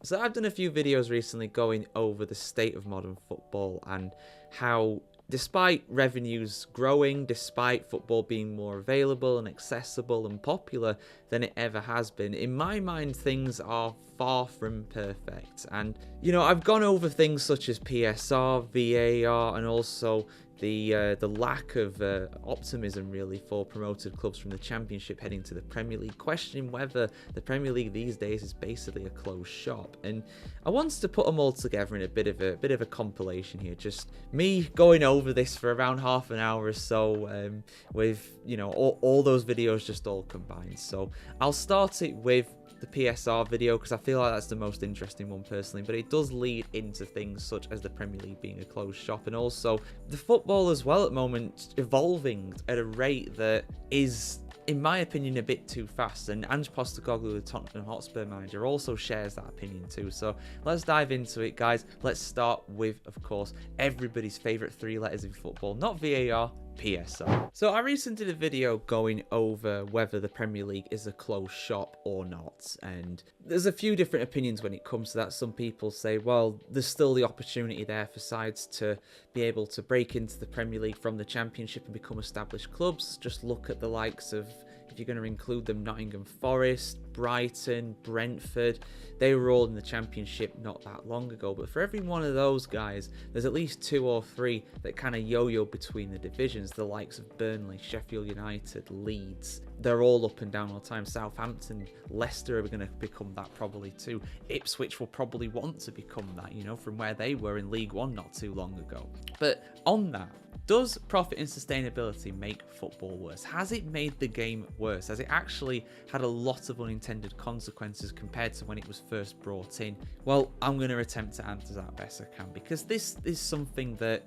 So I've done a few videos recently going over the state of modern football and how, despite revenues growing, despite football being more available and accessible and popular than it ever has been, in my mind things are far from perfect. And I've gone over things such as PSR, VAR, and also the lack of optimism really for promoted clubs from the Championship heading to the Premier League, questioning whether the Premier League these days is basically a closed shop. And I wanted to put them all together in a bit of a compilation here, just me going over this for around half an hour or so, with all those videos just all combined. So I'll start it with the PSR video because I feel like that's the most interesting one personally, but it does lead into things such as the Premier League being a closed shop and also the football as well at the moment evolving at a rate that is, in my opinion, a bit too fast. And Ange Postecoglou, the Tottenham Hotspur manager, also shares that opinion too. So let's dive into it, guys. Let's start with, of course, everybody's favourite three letters in football, not VAR, PSR. So I recently did a video going over whether the Premier League is a closed shop or not, and there's a few different opinions when it comes to that. Some people say, well, there's still the opportunity there for sides to be able to break into the Premier League from the Championship and become established clubs. Just look at the likes of, if you're going to include them, Nottingham Forest, Brighton, Brentford. They were all in the Championship not that long ago, but for every one of those guys, there's at least two or three that kind of yo-yo between the divisions. The likes of Burnley, Sheffield United, Leeds, they're all up and down all the time. Southampton, Leicester are going to become that probably too. Ipswich will probably want to become that, from where they were in League One not too long ago. But on that, does profit and sustainability make football worse? Has it made the game worse? Has it actually had a lot of unintended consequences compared to when it was first brought in? Well, I'm going to attempt to answer that best I can, because this is something that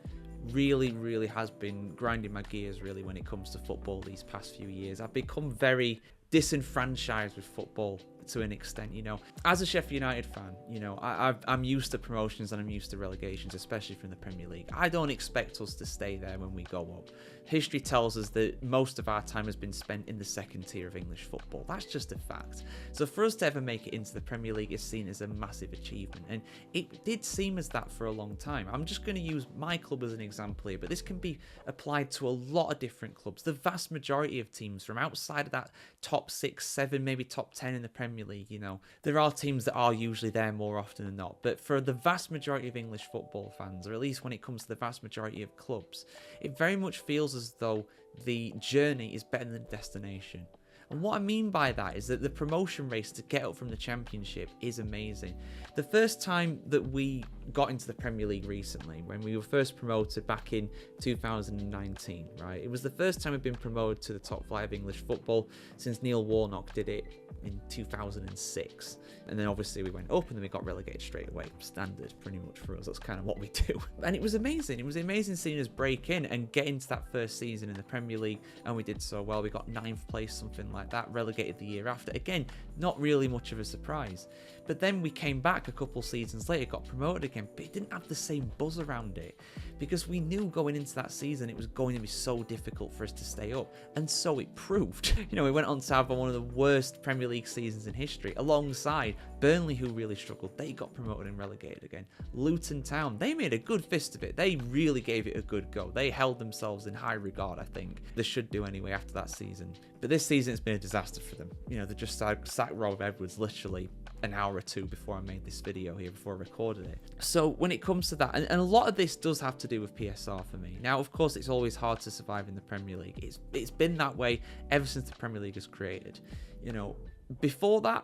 really has been grinding my gears really when it comes to football these past few years. I've become very disenfranchised with football to an extent. As a Sheffield United fan, I'm used to promotions and I'm used to relegations, especially from the Premier League. I don't expect us to stay there when we go up. History tells us that most of our time has been spent in the second tier of English football. That's just a fact. So for us to ever make it into the Premier League is seen as a massive achievement, and it did seem as that for a long time. I'm just going to use my club as an example here, but this can be applied to a lot of different clubs. The vast majority of teams from outside of that top 6, 7, maybe top 10 in the Premier League, there are teams that are usually there more often than not, but for the vast majority of English football fans, or at least when it comes to the vast majority of clubs, it very much feels as though the journey is better than the destination. And what I mean by that is that the promotion race to get up from the Championship is amazing. The first time that we got into the Premier League recently, when we were first promoted back in 2019, right? It was the first time we've been promoted to the top flight of English football since Neil Warnock did it in 2006. And then obviously we went up and then we got relegated straight away. Standard pretty much for us. That's kind of what we do. And it was amazing. It was amazing seeing us break in and get into that first season in the Premier League. And we did so well. We got 9th place, something like that, relegated the year after. Again, not really much of a surprise. But then we came back a couple seasons later, got promoted again, but it didn't have the same buzz around it, because we knew going into that season it was going to be so difficult for us to stay up, and so it proved. We went on to have one of the worst Premier League seasons in history, alongside Burnley, who really struggled. They got promoted and relegated again. Luton Town, they made a good fist of it. They really gave it a good go. They held themselves in high regard, I think. They should do anyway after that season. But this season it's been a disaster for them. They just sacked Rob Edwards literally an hour or two before I made this video here, before I recorded it. So when it comes to that, and a lot of this does have to do with PSR for me. Now, of course, it's always hard to survive in the Premier League. It's been that way ever since the Premier League was created. Before that,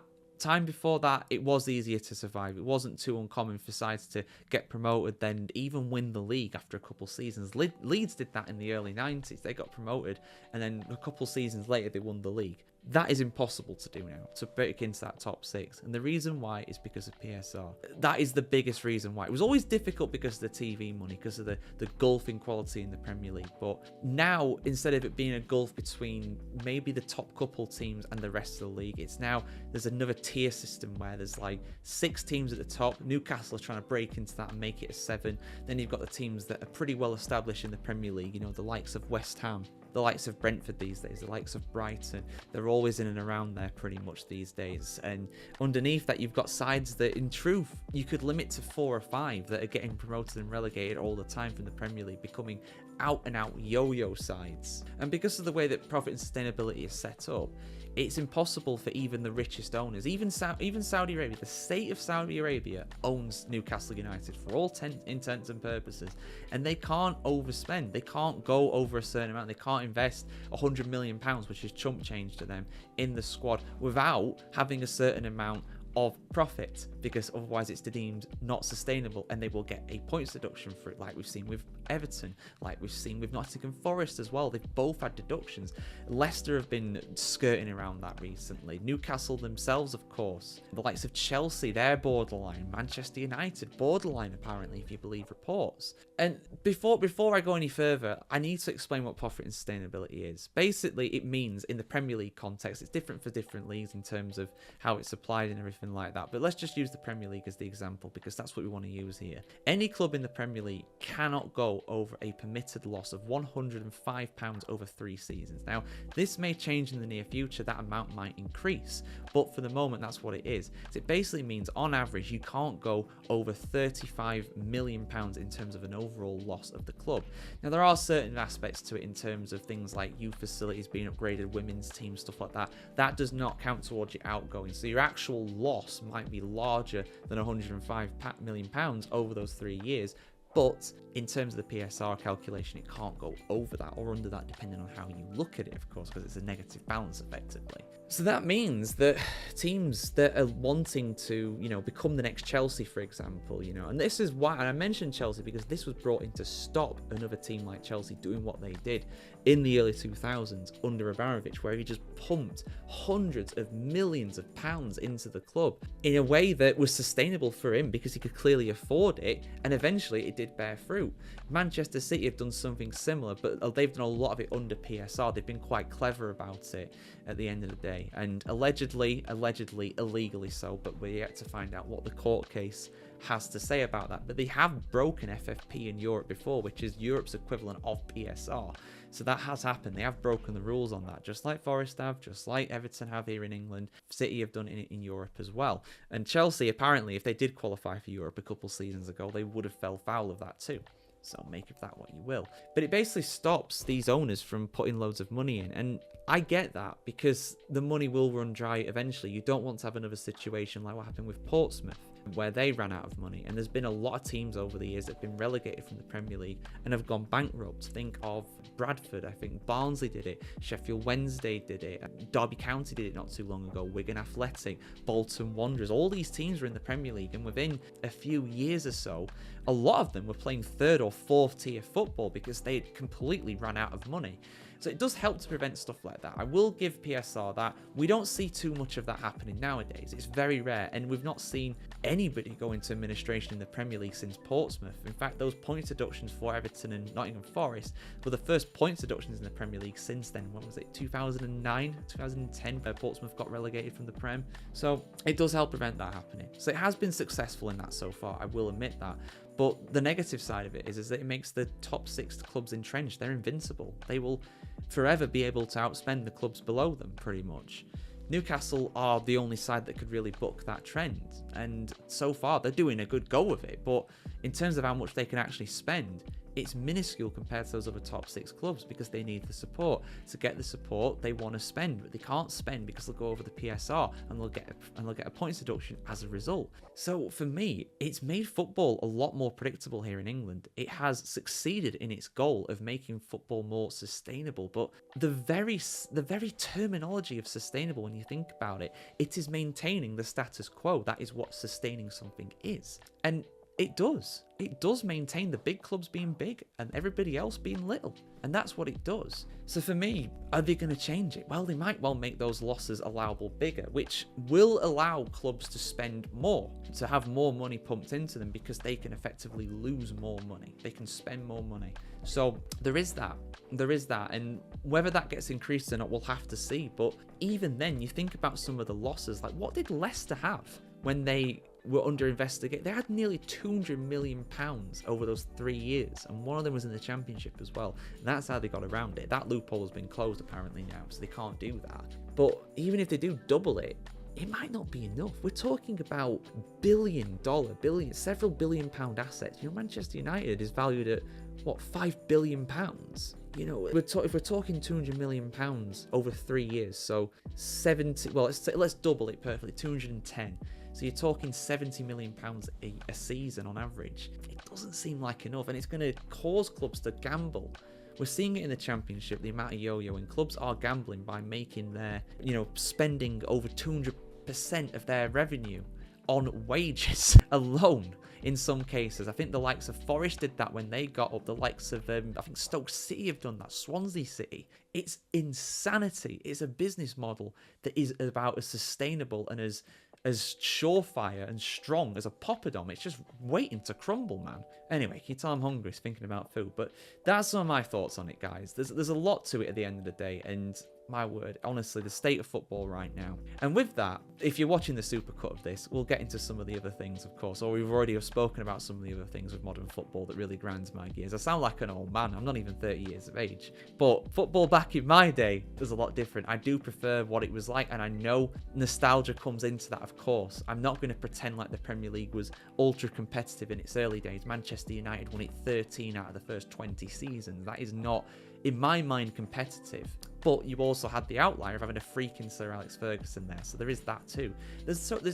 it was easier to survive. It wasn't too uncommon for sides to get promoted, then even win the league after a couple seasons. Leeds did that in the early 90s. They got promoted, and then a couple seasons later, they won the league. That is impossible to do now, to break into that top 6. And the reason why is because of PSR. That is the biggest reason why. It was always difficult because of the TV money, because of the gulf in quality in the Premier League. But now, instead of it being a gulf between maybe the top couple teams and the rest of the league, it's now there's another tier system where there's like 6 teams at the top. Newcastle are trying to break into that and make it a 7. Then you've got the teams that are pretty well established in the Premier League, the likes of West Ham, the likes of Brentford these days, the likes of Brighton. They're always in and around there pretty much these days. And underneath that, you've got sides that in truth you could limit to 4 or 5 that are getting promoted and relegated all the time from the Premier League, becoming out and out yo-yo sides. And because of the way that profit and sustainability is set up, it's impossible for even the richest owners, even Saudi Arabia. The state of Saudi Arabia owns Newcastle United for all intents and purposes, and they can't overspend. They can't go over a certain amount. They can't invest £100 million, which is chump change to them, in the squad without having a certain amount of profit, because otherwise it's deemed not sustainable and they will get a points deduction for it, like we've seen with Everton, like we've seen with Nottingham Forest as well. They've both had deductions. Leicester have been skirting around that recently. Newcastle themselves, of course. The likes of Chelsea, they're borderline. Manchester United, borderline apparently, if you believe reports. And before I go any further, I need to explain what profit and sustainability is. Basically, it means in the Premier League context, it's different for different leagues in terms of how it's applied and everything like that. But let's just use the Premier League as the example, because that's what we want to use here. Any club in the Premier League cannot go over a permitted loss of £105 over 3 seasons. Now, this may change in the near future. That amount might increase, but for the moment, that's what it is. So it basically means, on average, you can't go over £35 million in terms of an overall loss of the club. Now, there are certain aspects to it in terms of things like youth facilities being upgraded, women's teams, stuff like that. That does not count towards your outgoing. So your actual loss might be larger than £105 million over those 3 years. But in terms of the PSR calculation, it can't go over that or under that, depending on how you look at it, of course, because it's a negative balance effectively. So that means that teams that are wanting to, become the next Chelsea, for example, and this is why, and I mentioned Chelsea because this was brought in to stop another team like Chelsea doing what they did in the early 2000s under Abramovich, where he just pumped hundreds of millions of pounds into the club in a way that was sustainable for him because he could clearly afford it, and eventually it did bear fruit. Manchester City have done something similar, but they've done a lot of it under PSR. They've been quite clever about it at the end of the day, and allegedly illegally so, but we're yet to find out what the court case has to say about that. But they have broken FFP in Europe before, which is Europe's equivalent of PSR. So that has happened. They have broken the rules on that, just like Forest have, just like Everton have here in England. City have done it in Europe as well. And Chelsea, apparently, if they did qualify for Europe a couple seasons ago, they would have fell foul of that too. So make of that what you will. But it basically stops these owners from putting loads of money in. And I get that, because the money will run dry eventually. You don't want to have another situation like what happened with Portsmouth, where they ran out of money. And there's been a lot of teams over the years that have been relegated from the Premier League and have gone bankrupt. Think of Bradford, I think Barnsley did it, Sheffield Wednesday did it, Derby County did it not too long ago, Wigan Athletic, Bolton Wanderers. All these teams were in the Premier League, and within a few years or so, a lot of them were playing 3rd or 4th tier football because they had completely run out of money. So it does help to prevent stuff like that. I will give PSR that. We don't see too much of that happening nowadays. It's very rare, and we've not seen anybody go into administration in the Premier League since Portsmouth. In fact, those point deductions for Everton and Nottingham Forest were the first point deductions in the Premier League since then. When was it? 2009, 2010, where Portsmouth got relegated from the Prem. So it does help prevent that happening. So it has been successful in that so far, I will admit that. But the negative side of it is that it makes the top 6 clubs entrenched. They're invincible. They will forever be able to outspend the clubs below them, pretty much. Newcastle are the only side that could really buck that trend, and so far they're doing a good go of it, but in terms of how much they can actually spend, it's minuscule compared to those other top 6 clubs, because they need the support. To get the support, they want to spend, but they can't spend because they'll go over the PSR and they'll get a points deduction as a result. So for me, it's made football a lot more predictable here in England. It has succeeded in its goal of making football more sustainable, but the very terminology of sustainable, when you think about it, it is maintaining the status quo. That is what sustaining something is. And it does. It does maintain the big clubs being big and everybody else being little. And that's what it does. So for me, are they going to change it? Well, they might well make those losses allowable bigger, which will allow clubs to spend more, to have more money pumped into them, because they can effectively lose more money. They can spend more money. So there is that. And whether that gets increased or not, we'll have to see. But even then, you think about some of the losses, like what did Leicester have when they were under investigation. They had nearly £200 million over those 3 years, and one of them was in the Championship as well. And that's how they got around it. That loophole has been closed apparently now, so they can't do that. But even if they do double it, it might not be enough. We're talking about several billion pound assets. You know, Manchester United is valued at what, £5 billion? You know, if we're talking £200 million over 3 years, so 70. Well, let's double it perfectly. 210. So you're talking £70 million a season on average. It doesn't seem like enough, and it's going to cause clubs to gamble. We're seeing it in the Championship, the amount of yo-yoing. Clubs are gambling by making their, spending over 200% of their revenue on wages alone in some cases. I think the likes of Forest did that when they got up. The likes of, I think Stoke City have done that, Swansea City. It's insanity. It's a business model that is about as sustainable and as surefire and strong as a poppadom. It's just waiting to crumble, man. Anyway, you tell I'm hungry thinking about food, but that's some of my thoughts on it, guys. There's a lot to it at the end of the day, and my word, honestly, the state of football right now. And with that, if you're watching the supercut of this, we'll get into some of the other things, of course, or we've already spoken about some of the other things with modern football that really grinds my gears. I sound like an old man. I'm not even 30 years of age. But football back in my day was a lot different. I do prefer what it was like, and I know nostalgia comes into that, of course. I'm not going to pretend like the Premier League was ultra competitive in its early days. Manchester United won it 13 out of the first 20 seasons. That is not, in my mind, competitive. But you also had the outlier of having a freaking Sir Alex Ferguson there, so there is that too.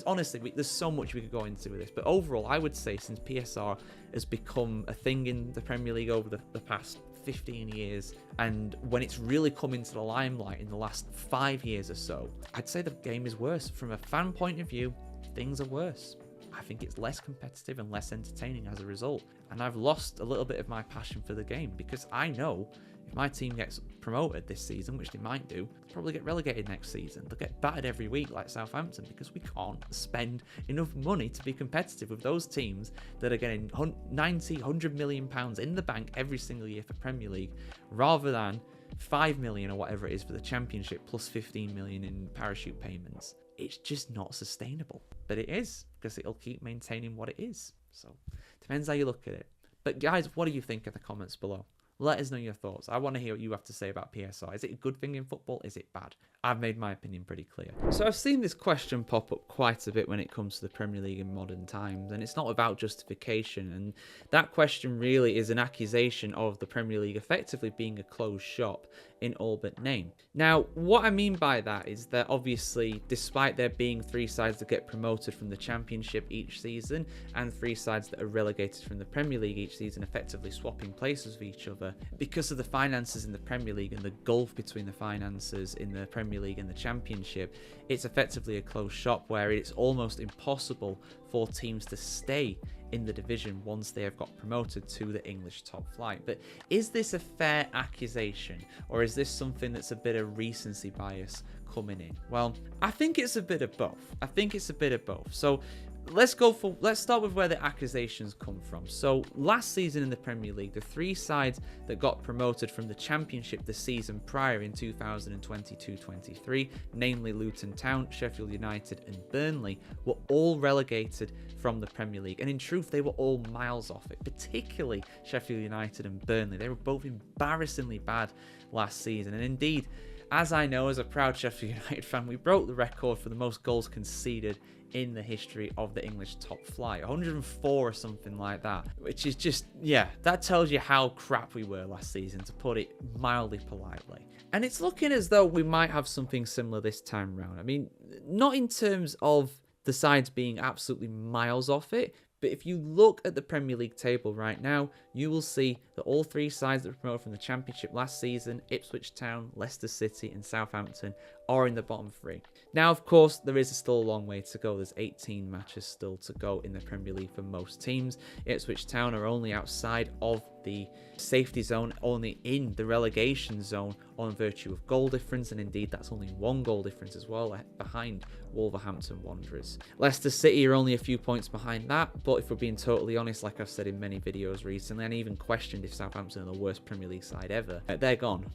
Honestly, there's so much we could go into with this, but overall, I would say since PSR has become a thing in the Premier League over the past 15 years, and when it's really come into the limelight in the last 5 years or so, I'd say the game is worse. From a fan point of view, things are worse. I think it's less competitive and less entertaining as a result, and I've lost a little bit of my passion for the game, because I know if my team gets promoted this season, which they might do, they'll probably get relegated next season. They'll get battered every week like Southampton, because we can't spend enough money to be competitive with those teams that are getting 90, 100 million pounds in the bank every single year for Premier League, rather than 5 million or whatever it is for the Championship, plus 15 million in parachute payments. It's just not sustainable. But it is, because it'll keep maintaining what it is. So, depends how you look at it. But guys, what do you think in the comments below? Let us know your thoughts. I want to hear what you have to say about PSR. Is it a good thing in football? Is it bad? I've made my opinion pretty clear. So I've seen this question pop up quite a bit when it comes to the Premier League in modern times, and it's not about justification. And that question really is an accusation of the Premier League effectively being a closed shop in all but name. Now, what I mean by that is that obviously, despite there being 3 sides that get promoted from the Championship each season and 3 sides that are relegated from the Premier League each season, effectively swapping places with each other, because of the finances in the Premier League and the gulf between the finances in the Premier League and the Championship, it's effectively a closed shop where it's almost impossible for teams to stay in the division once they have got promoted to the English top flight. But is this a fair accusation, or is this something that's a bit of recency bias coming in? Well, I think it's a bit of both. So let's start with where the accusations come from. So last season in the Premier League, the 3 sides that got promoted from the Championship the season prior in 2022-23, namely Luton Town, Sheffield United and Burnley, were all relegated from the Premier League. And in truth, they were all miles off it, particularly Sheffield United and Burnley. They were both embarrassingly bad last season. And indeed, as I know, as a proud Sheffield United fan, we broke the record for the most goals conceded in the history of the English top flight, 104 or something like that, which is just, yeah, that tells you how crap we were last season, to put it mildly politely. And it's looking as though we might have something similar this time round. I mean, not in terms of the sides being absolutely miles off it, but if you look at the Premier League table right now, you will see that all 3 sides that were promoted from the Championship last season, Ipswich Town, Leicester City and Southampton, are in the bottom 3. Now, of course, there is still a long way to go. There's 18 matches still to go in the Premier League for most teams. Ipswich Town are only outside of the safety zone, only in the relegation zone on virtue of goal difference, and indeed that's only 1 goal difference as well, behind Wolverhampton Wanderers. Leicester City are only a few points behind that, but if we're being totally honest, like I've said in many videos recently, and even questioned if Southampton are the worst Premier League side ever, they're gone.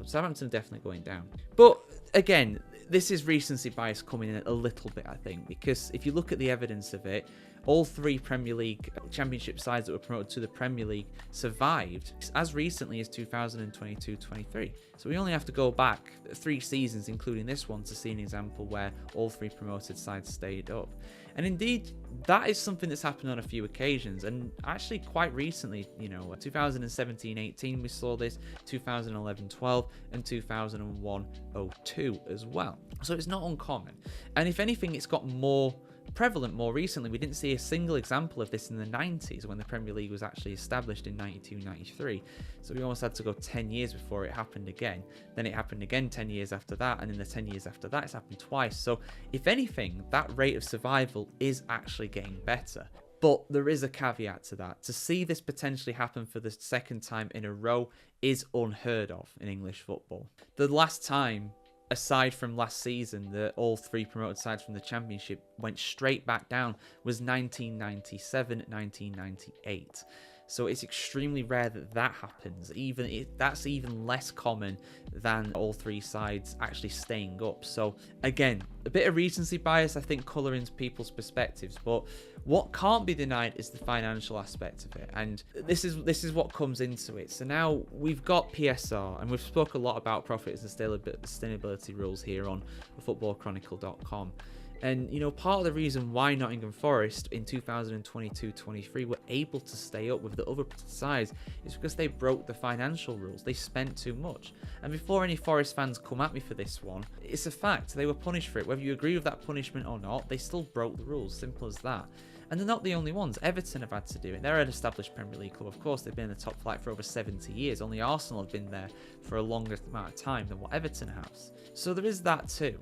Southampton are definitely going down. But again, this is recency bias coming in a little bit, I think, because if you look at the evidence of it, all 3 Premier League Championship sides that were promoted to the Premier League survived as recently as 2022-23. So we only have to go back 3 seasons, including this one, to see an example where all 3 promoted sides stayed up. And indeed, that is something that's happened on a few occasions, and actually quite recently, 2017-18 we saw this, 2011-12, and 2001-02 as well. So it's not uncommon. And if anything, it's got more prevalent more recently. We didn't see a single example of this in the 90s when the Premier League was actually established in 92-93. So we almost had to go 10 years before it happened again. Then it happened again 10 years after that, and in the 10 years after that, it's happened twice. So if anything, that rate of survival is actually getting better. But there is a caveat to that. To see this potentially happen for the second time in a row is unheard of in English football. The last time, aside from last season, that all 3 promoted sides from the Championship went straight back down was 1997-1998. So it's extremely rare that happens. That's even less common than all 3 sides actually staying up. So again, a bit of recency bias, I think, colouring people's perspectives. But what can't be denied is the financial aspect of it, and this is what comes into it. So now we've got PSR, and we've spoke a lot about profits and sustainability rules here on footballchronicle.com. And, part of the reason why Nottingham Forest in 2022-23 were able to stay up with the other sides is because they broke the financial rules. They spent too much. And before any Forest fans come at me for this one, it's a fact. They were punished for it. Whether you agree with that punishment or not, they still broke the rules. Simple as that. And they're not the only ones. Everton have had to do it. They're an established Premier League club. Of course, they've been in the top flight for over 70 years. Only Arsenal have been there for a longer amount of time than what Everton has. So there is that too.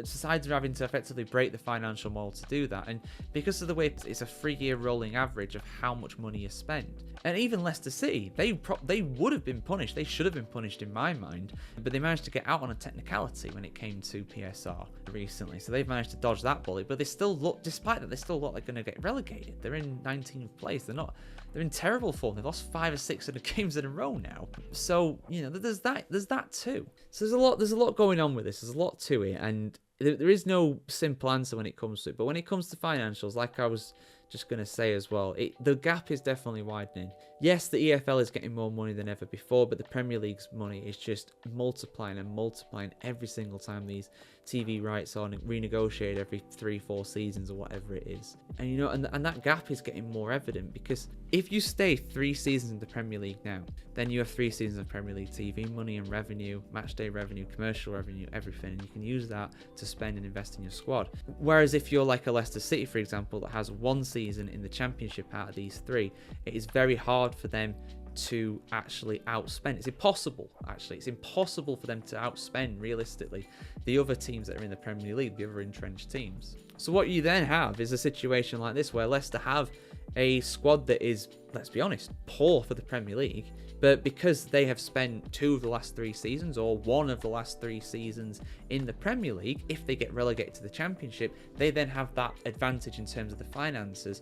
Sides are having to effectively break the financial mold to do that. And because of the way it's a 3-year rolling average of how much money you spend. And even Leicester City, they would have been punished. They should have been punished in my mind. But they managed to get out on a technicality when it came to PSR recently. So they've managed to dodge that bullet. But despite that, they still look like they're going to get relegated. They're in 19th place. They're in terrible form. They've lost 5 or 6 of the games in a row now. So, there's that too. So there's a lot going on with this. There's a lot to it, and there is no simple answer when it comes to it. But when it comes to financials, like I was just going to say as well, the gap is definitely widening. Yes, the EFL is getting more money than ever before, but the Premier League's money is just multiplying and multiplying every single time these TV rights are renegotiated every 3-4 seasons or whatever it is. And and that gap is getting more evident, because if you stay 3 seasons in the Premier League now, then you have 3 seasons of Premier League TV money and revenue, match day revenue, commercial revenue, everything, and you can use that to spend and invest in your squad. Whereas if you're like a Leicester City, for example, that has 1 season in the Championship out of these 3, it is very hard for them to actually outspend. It's impossible, actually. It's impossible for them to outspend, realistically, the other teams that are in the Premier League, the other entrenched teams. So what you then have is a situation like this, where Leicester have a squad that is, let's be honest, poor for the Premier League, but because they have spent 2 of the last 3 seasons, or 1 of the last 3 seasons in the Premier League, if they get relegated to the Championship, they then have that advantage in terms of the finances.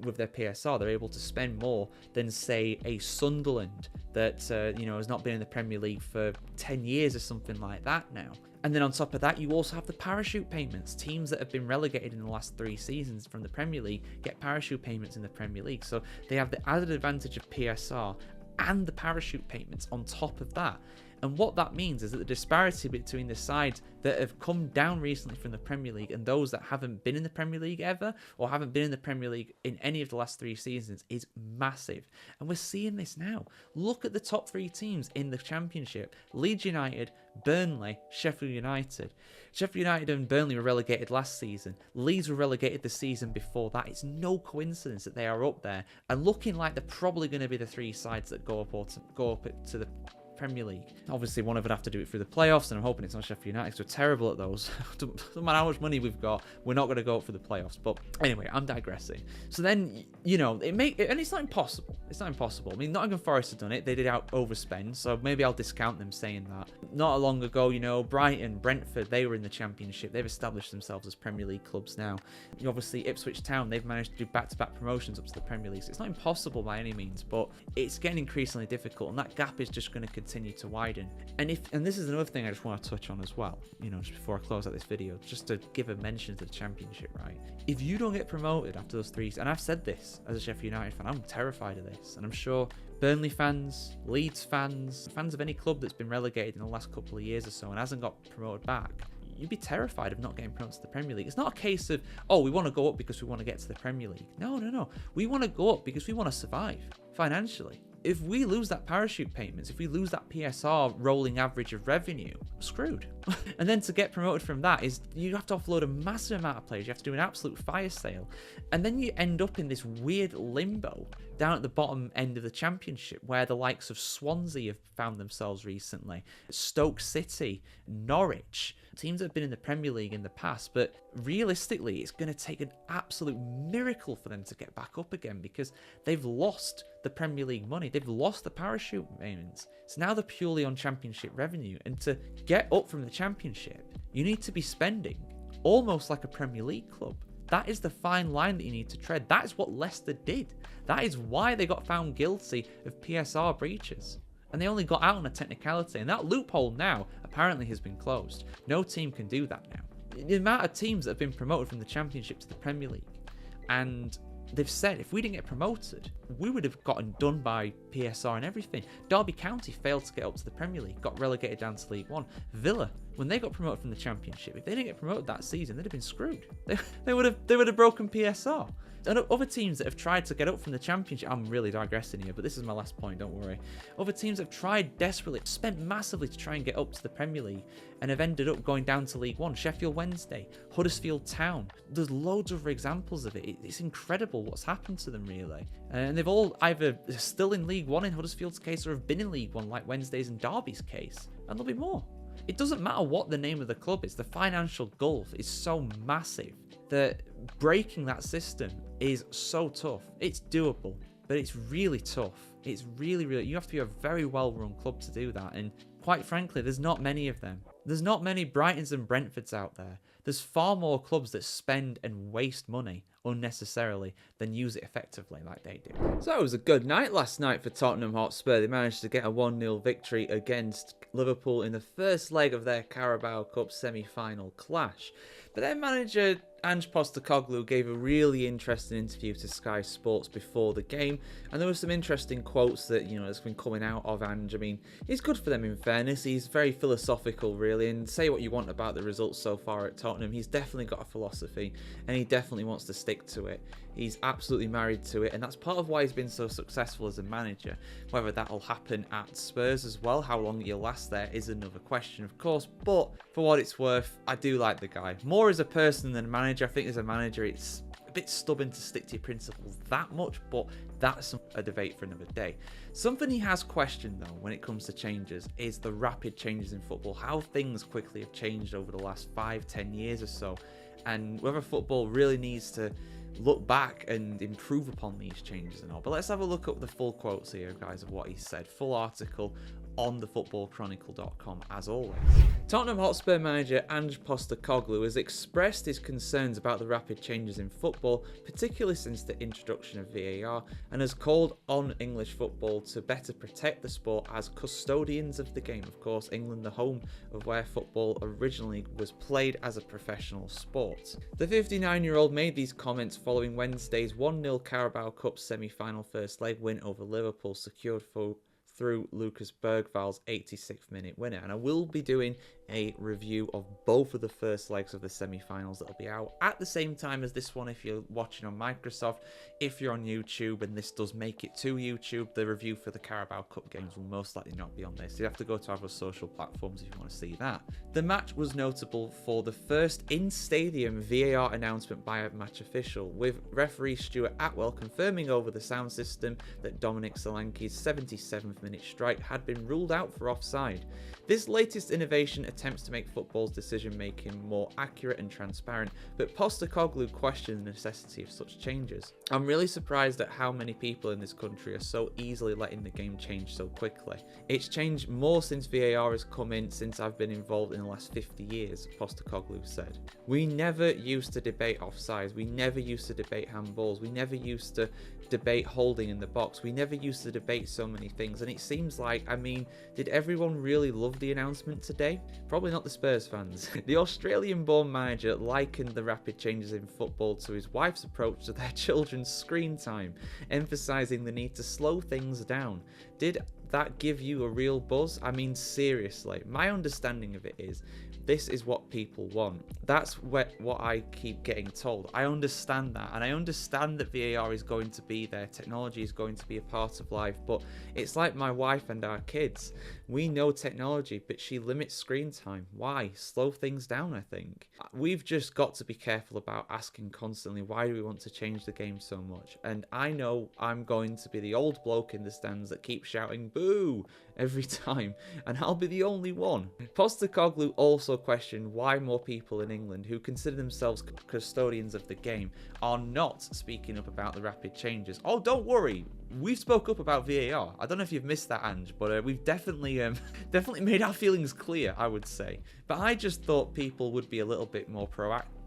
With their PSR, they're able to spend more than, say, a Sunderland that has not been in the Premier League for 10 years or something like that now. And then on top of that, you also have the parachute payments. Teams that have been relegated in the last 3 seasons from the Premier League get parachute payments in the Premier League. So they have the added advantage of PSR and the parachute payments on top of that. And what that means is that the disparity between the sides that have come down recently from the Premier League and those that haven't been in the Premier League ever, or haven't been in the Premier League in any of the last 3 seasons, is massive. And we're seeing this now. Look at the top 3 teams in the Championship: Leeds United, Burnley, Sheffield United. Sheffield United and Burnley were relegated last season. Leeds were relegated the season before that. It's no coincidence that they are up there and looking like they're probably going to be the 3 sides that go up to the Premier League. Obviously, one of them would have to do it through the playoffs, and I'm hoping it's not Sheffield United, because we're terrible at those. No matter how much money we've got, we're not going to go up for the playoffs. But anyway, I'm digressing. So then, and it's not impossible. It's not impossible. I mean, Nottingham Forest have done it. They did overspend, so maybe I'll discount them saying that. Not long ago, Brighton, Brentford, they were in the Championship. They've established themselves as Premier League clubs now. Obviously, Ipswich Town, they've managed to do back-to-back promotions up to the Premier League. So it's not impossible by any means, but it's getting increasingly difficult, and that gap is just going to continue to widen. And this is another thing I just want to touch on as well, just before I close out this video, just to give a mention to the Championship, right? If you don't get promoted after those 3, and I've said this as a Sheffield United fan, I'm terrified of this, and I'm sure Burnley fans, Leeds fans of any club that's been relegated in the last couple of years or so and hasn't got promoted back, you'd be terrified of not getting promoted to the Premier League. It's not a case of, we want to go up because we want to get to the Premier League. No. We want to go up because we want to survive financially. If we lose that parachute payments, if we lose that PSR rolling average of revenue, screwed. And then to get promoted from that is you have to offload a massive amount of players. You have to do an absolute fire sale. And then you end up in this weird limbo down at the bottom end of the Championship where the likes of Swansea have found themselves recently, Stoke City, Norwich, teams that have been in the Premier League in the past. But realistically, it's going to take an absolute miracle for them to get back up again because they've lost the Premier League money. They've lost the parachute payments. So now they're purely on Championship revenue. And to get up from the Championship, you need to be spending almost like a Premier League club. That is the fine line that you need to tread. That is what Leicester did. That is why they got found guilty of PSR breaches. And they only got out on a technicality. And that loophole now apparently has been closed. No team can do that now. The amount of teams that have been promoted from the Championship to the Premier League, and they've said if we didn't get promoted, we would have gotten done by PSR and everything. Derby County failed to get up to the Premier League, got relegated down to League One. Villa, when they got promoted from the Championship, if they didn't get promoted that season, they'd have been screwed. They would have broken PSR. And other teams that have tried to get up from the Championship, I'm really digressing here, but this is my last point, don't worry. Other teams have tried desperately, spent massively to try and get up to the Premier League and have ended up going down to League One. Sheffield Wednesday, Huddersfield Town. There's loads of examples of it. It's incredible what's happened to them, really. And they've all either still in League One in Huddersfield's case or have been in League One like Wednesday's and Derby's case. And there'll be more. It doesn't matter what the name of the club is. The financial gulf is so massive that breaking that system is so tough. It's doable, but it's really tough. It's really, you have to be a very well-run club to do that. And quite frankly, there's not many of them. There's not many Brightons and Brentfords out there. There's far more clubs that spend and waste money unnecessarily than use it effectively like they do. So it was a good night last night for Tottenham Hotspur. They managed to get a 1-0 victory against Liverpool in the first leg of their Carabao Cup semi-final clash. But their manager Ange Postecoglou gave a really interesting interview to Sky Sports before the game, and there were some interesting quotes that, that's been coming out of Ange. I mean, it's good for them in fairness. He's very philosophical, really, and say what you want about the results so far at Tottenham, he's definitely got a philosophy, and he definitely wants to stick to it. He's absolutely married to it, and that's part of why he's been so successful as a manager. Whether that'll happen at Spurs as well, how long he'll last there is another question, of course, but for what it's worth, I do like the guy. More as a person than a manager. I think as a manager, it's a bit stubborn to stick to your principles that much, but that's a debate for another day. Something he has questioned, though, when it comes to changes is the rapid changes in football, how things quickly have changed over the last 5-10 years or so, and whether football really needs to look back and improve upon these changes and all. But let's have a look at the full quotes here, guys, of what he said. Full article on thefootballchronicle.com as always. Tottenham Hotspur manager Ange Postecoglou has expressed his concerns about the rapid changes in football, particularly since the introduction of VAR, and has called on English football to better protect the sport as custodians of the game. Of course, England, the home of where football originally was played as a professional sport. The 59-year-old made these comments following Wednesday's 1-0 Carabao Cup semi-final first leg win over Liverpool, secured through Lucas Bergval's 86th minute winner. And I will be doing a review of both of the first legs of the semi-finals that'll be out at the same time as this one if you're watching on Microsoft. If you're on YouTube and this does make it to YouTube, the review for the Carabao Cup games will most likely not be on this. You have to go to our social platforms if you want to see that. The match was notable for the first in-stadium VAR announcement by a match official, with referee Stuart Atwell confirming over the sound system that Dominic Solanke's 77th minute strike had been ruled out for offside. This latest innovation attempts to make football's decision-making more accurate and transparent, but Postecoglou questioned the necessity of such changes. I'm really surprised at how many people in this country are so easily letting the game change so quickly. It's changed more since VAR has come in since I've been involved in the last 50 years, Postecoglou said. We never used to debate offsides, we never used to debate handballs, we never used to debate holding in the box, we never used to debate so many things, and it seems like, I mean, did everyone really love the announcement today? Probably not the Spurs fans. The Australian-born manager likened the rapid changes in football to his wife's approach to their children's screen time, emphasising the need to slow things down. Did that give you a real buzz? I mean, seriously, my understanding of it is, this is what people want. That's what I keep getting told. I understand that, and I understand that VAR is going to be there, technology is going to be a part of life, but it's like my wife and our kids. We know technology, but she limits screen time. Why? Slow things down, I think. We've just got to be careful about asking constantly, why do we want to change the game so much? And I know I'm going to be the old bloke in the stands that keeps shouting boo every time, and I'll be the only one. Postecoglou also questioned why more people in England who consider themselves custodians of the game are not speaking up about the rapid changes. Oh, don't worry, we've spoke up about VAR. I don't know if you've missed that, Ange, but we've definitely made our feelings clear, I would say. But I just thought people would be a little bit more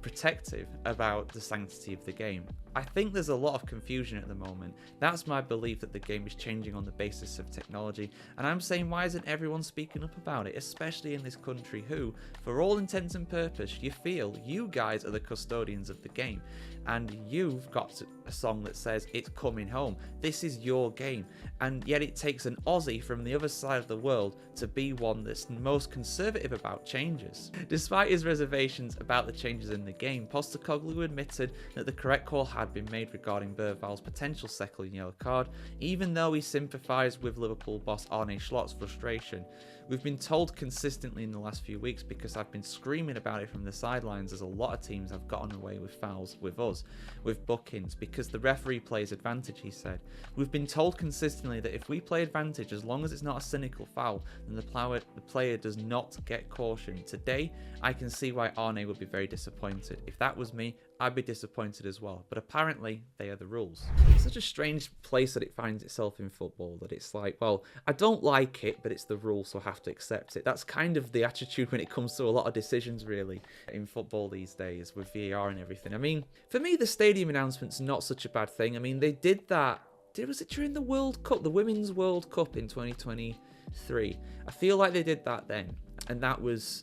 protective about the sanctity of the game. I think there's a lot of confusion at the moment. That's my belief, that the game is changing on the basis of technology, and I'm saying, why isn't everyone speaking up about it, especially in this country who, for all intents and purposes, you feel you guys are the custodians of the game, and you've got a song that says it's coming home. This is your game, and yet it takes an Aussie from the other side of the world to be one that's most conservative about changes. Despite his reservations about the changes in the game, Postecoglou admitted that the correct call had been made regarding Bergval's potential second yellow card, even though he sympathised with Liverpool boss Arne Slot's frustration. We've been told consistently in the last few weeks, because I've been screaming about it from the sidelines, as a lot of teams have gotten away with fouls with us, with bookings, because the referee plays advantage, he said. We've been told consistently that if we play advantage, as long as it's not a cynical foul, then the player does not get caution. Today, I can see why Arne would be very disappointed. If that was me, I'd be disappointed as well, but apparently they are the rules. It's such a strange place that it finds itself in football, that it's like, well, I don't like it, but it's the rule, so I have to accept it. That's kind of the attitude when it comes to a lot of decisions, really, in football these days, with VAR and everything. I mean, for me, the stadium announcement's not such a bad thing. I mean, they did that, was it during the World Cup, the Women's World Cup in 2023? I feel like they did that then, and that was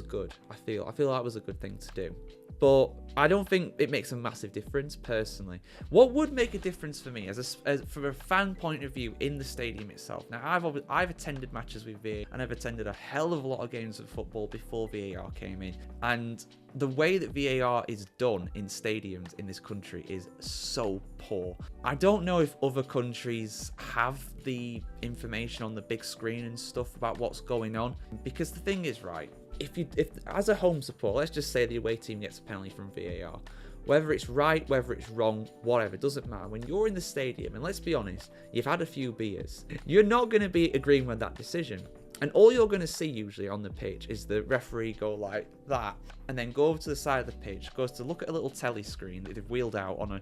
good. I feel that was a good thing to do. But I don't think it makes a massive difference, personally. What would make a difference for me, from a fan point of view, in the stadium itself? Now, I've attended matches with VAR, and I've attended a hell of a lot of games of football before VAR came in. And the way that VAR is done in stadiums in this country is so poor. I don't know if other countries have the information on the big screen and stuff about what's going on. Because the thing is, right, if as a home support, let's just say the away team gets a penalty from VAR, whether it's right, whether it's wrong, whatever, it doesn't matter. When you're in the stadium, and let's be honest, you've had a few beers, you're not going to be agreeing with that decision. And all you're going to see usually on the pitch is the referee go like that, and then go over to the side of the pitch, goes to look at a little telly screen that they've wheeled out on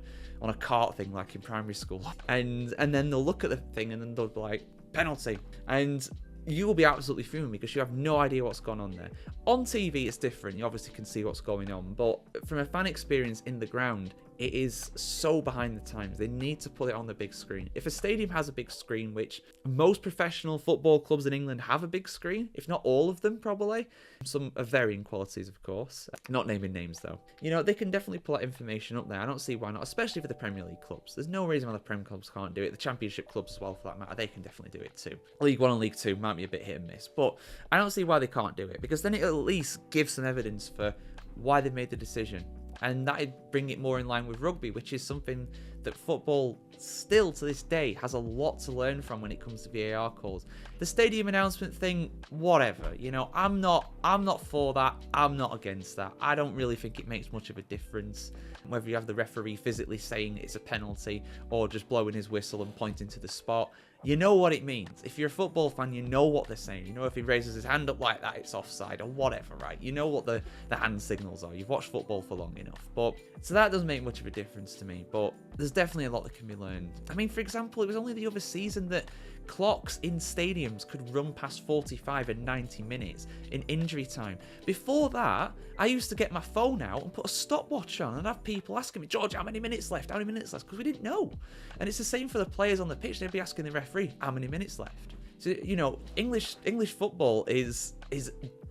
a cart thing like in primary school, and then they'll look at the thing, and then they'll be like, penalty, and you will be absolutely fuming because you have no idea what's going on there. On TV, it's different. You obviously can see what's going on, but from a fan experience in the ground, it is so behind the times. They need to put it on the big screen. If a stadium has a big screen, which most professional football clubs in England have a big screen, if not all of them probably, some of varying qualities of course, not naming names though, you know, they can definitely pull that information up there. I don't see why not, especially for the Premier League clubs. There's no reason why the Prem clubs can't do it. The Championship clubs as well, for that matter, they can definitely do it too. League 1 and League 2 might be a bit hit and miss, but I don't see why they can't do it, because then it at least gives some evidence for why they made the decision. And that'd bring it more in line with rugby, which is something that football still to this day has a lot to learn from when it comes to VAR calls. The stadium announcement thing, whatever, you know, I'm not for that. I'm not against that. I don't really think it makes much of a difference whether you have the referee physically saying it's a penalty or just blowing his whistle and pointing to the spot. You know what it means. If you're a football fan, you know what they're saying. You know if he raises his hand up like that, it's offside or whatever, right? You know what the hand signals are. You've watched football for long enough. But so that doesn't make much of a difference to me. But there's definitely a lot that can be learned. I mean, for example, it was only the other season that clocks in stadiums could run past 45 and 90 minutes in injury time. Before that, I used to get my phone out and put a stopwatch on and have people asking me, George, how many minutes left? How many minutes left? Because we didn't know. And it's the same for the players on the pitch. They'd be asking the referee, how many minutes left? So, you know, English football is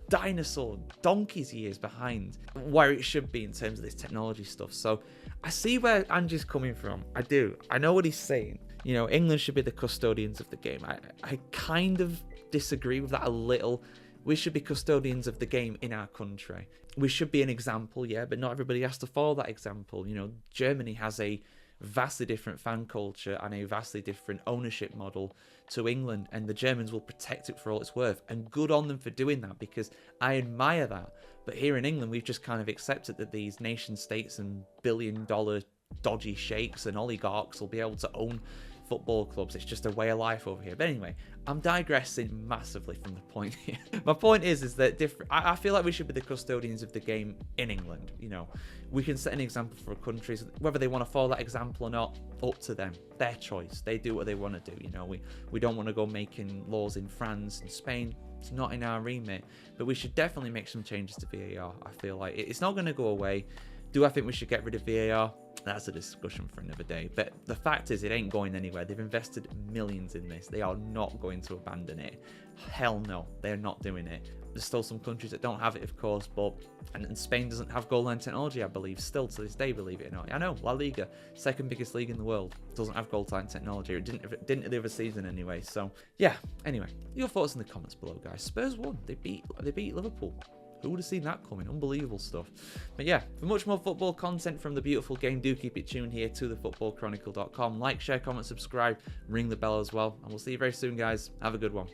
dinosaur donkey's years behind where it should be in terms of this technology stuff. So I see where Angie's coming from. I do. I know what he's saying. You know, England should be the custodians of the game. I kind of disagree with that a little. We should be custodians of the game in our country. We should be an example, yeah, but not everybody has to follow that example. You know, Germany has a vastly different fan culture and a vastly different ownership model to England, and the Germans will protect it for all it's worth, and good on them for doing that, because I admire that. But here in England, we've just kind of accepted that these nation states and billion-dollar dodgy sheikhs and oligarchs will be able to own football clubs. It's just a way of life over here. But anyway, I'm digressing massively from the point here. My point is that I feel like we should be the custodians of the game in England. You know, we can set an example for countries. Whether they want to follow that example or not, up to them. Their choice. They do what they want to do. You know, we don't want to go making laws in France and Spain. It's not in our remit. But we should definitely make some changes to VAR. I feel like it's not going to go away. Do I think we should get rid of VAR? That's a discussion for another day. But the fact is, it ain't going anywhere. They've invested millions in this. They are not going to abandon it. Hell no, they're not doing it. There's still some countries that don't have it, of course, but and Spain doesn't have goal line technology, I believe, still to this day, believe it or not. I know, La Liga, second biggest league in the world, doesn't have goal line technology. It didn't the other season anyway. So yeah. Anyway, your thoughts in the comments below, guys. Spurs won. They beat Liverpool. Who would have seen that coming? Unbelievable stuff. But yeah, for much more football content from the beautiful game, do keep it tuned here to thefootballchronicle.com. Like, share, comment, subscribe, ring the bell as well. And we'll see you very soon, guys. Have a good one.